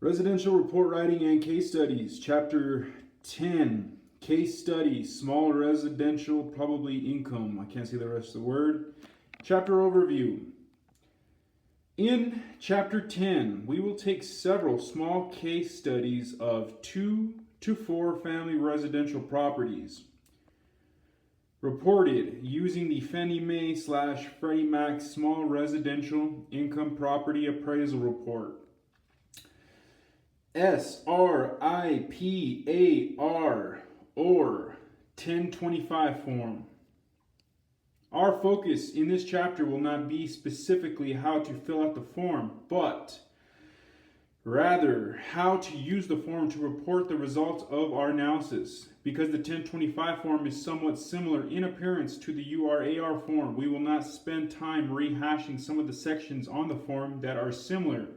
Residential report writing and case studies, Chapter 10, case study, small residential, probably income. I can't see the rest of the word. Chapter overview. In Chapter 10, we will take several small case studies of 2 to 4 family residential properties reported using the Fannie Mae / Freddie Mac Small Residential Income Property Appraisal Report. SRIPAR or 1025 form. Our focus in this chapter will not be specifically how to fill out the form, but rather how to use the form to report the results of our analysis. Because the 1025 form is somewhat similar in appearance to the URAR form, we will not spend time rehashing some of the sections on the form that are similar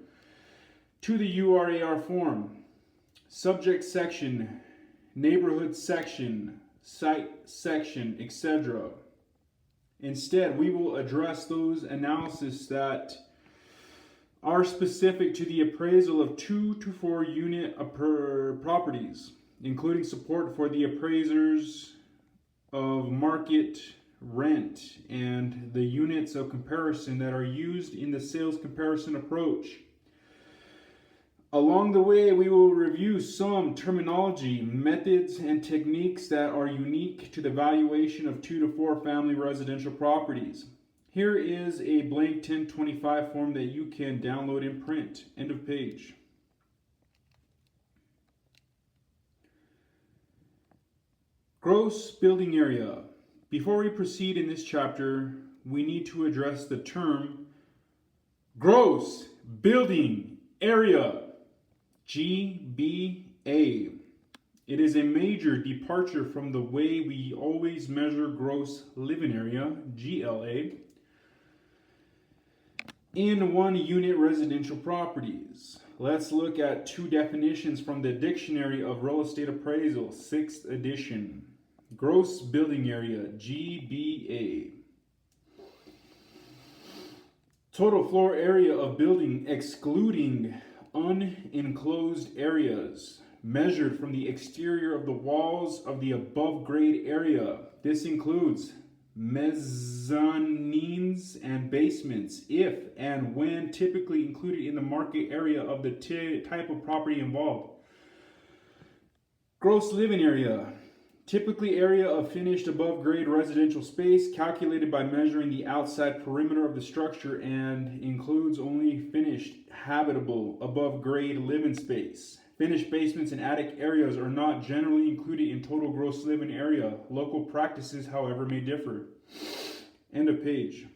to the URAR form. Subject section, neighborhood section, site section, etc. Instead, we will address those analyses that are specific to the appraisal of 2 to 4 unit properties, including support for the appraisers of market rent and the units of comparison that are used in the sales comparison approach. Along the way, we will review some terminology, methods, and techniques that are unique to the valuation of 2 to 4 family residential properties. Here is a blank 1025 form that you can download and print. End of page. Gross building area. Before we proceed in this chapter, we need to address the term gross building area. GBA. It is a major departure from the way we always measure gross living area, GLA, in one unit residential properties. Let's look at 2 definitions from the Dictionary of Real Estate Appraisal, 6th edition. Gross building area, GBA. Total floor area of building excluding unenclosed areas, measured from the exterior of the walls of the above grade area. This includes mezzanines and basements, if and when typically included in the market area of the type of property involved. Gross living area. Typically area of finished above grade residential space calculated by measuring the outside perimeter of the structure and includes only finished habitable above grade living space. Finished basements and attic areas are not generally included in total gross living area. Local practices, however, may differ. End of page.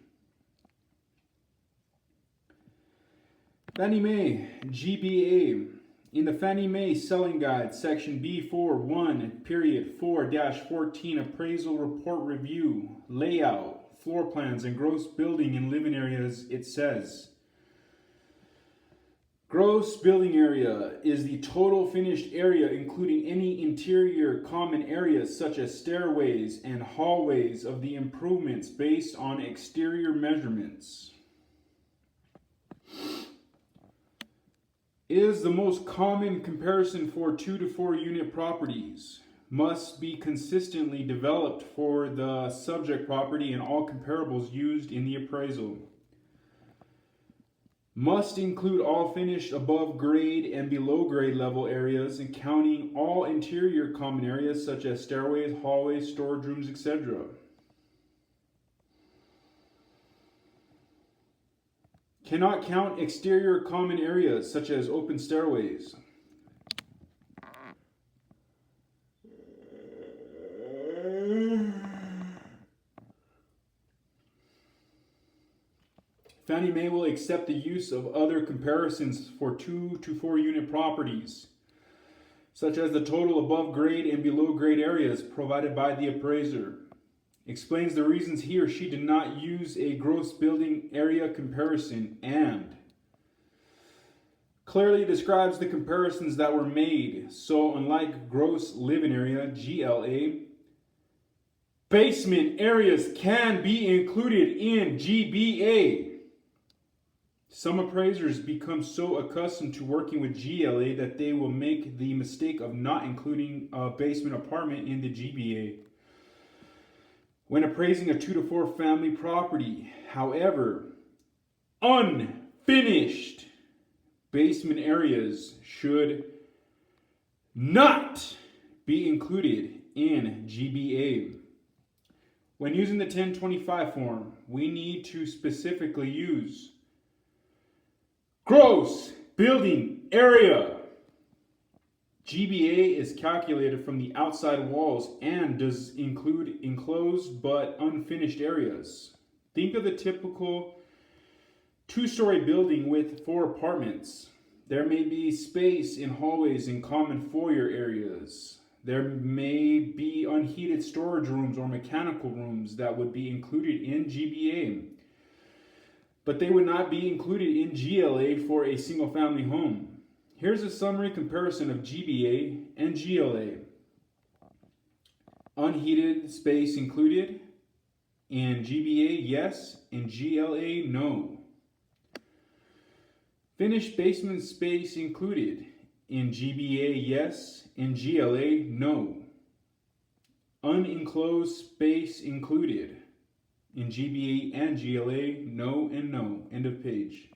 Fannie Mae, GBA. In the Fannie Mae Selling Guide, section B41.4-14 Appraisal Report Review, Layout, Floor Plans, and Gross Building and Living Areas, it says, gross building area is the total finished area including any interior common areas such as stairways and hallways of the improvements based on exterior measurements. Is the most common comparison for 2 to 4 unit properties. Must be consistently developed for the subject property and all comparables used in the appraisal. Must include all finished above grade and below grade level areas and counting all interior common areas such as stairways, hallways, storage rooms, etc. Cannot count exterior common areas such as open stairways. Fannie Mae will accept the use of other comparisons for 2 to 4 unit properties, such as the total above grade and below grade areas provided by the appraiser. Explains the reasons he or she did not use a gross building area comparison, and clearly describes the comparisons that were made. So unlike gross living area, GLA, basement areas can be included in GBA. Some appraisers become so accustomed to working with GLA that they will make the mistake of not including a basement apartment in the GBA when appraising a 2 to 4 family property. However, unfinished basement areas should not be included in GBA. When using the 1025 form, we need to specifically use gross building area. GBA is calculated from the outside walls and does include enclosed but unfinished areas. Think of the typical 2-story building with 4 apartments. There may be space in hallways and common foyer areas. There may be unheated storage rooms or mechanical rooms that would be included in GBA, but they would not be included in GLA for a single family home. Here's a summary comparison of GBA and GLA. Unheated space included in GBA, yes. In GLA, no. Finished basement space included in GBA, yes. In GLA, no. Unenclosed space included in GBA and GLA, no and no. End of page.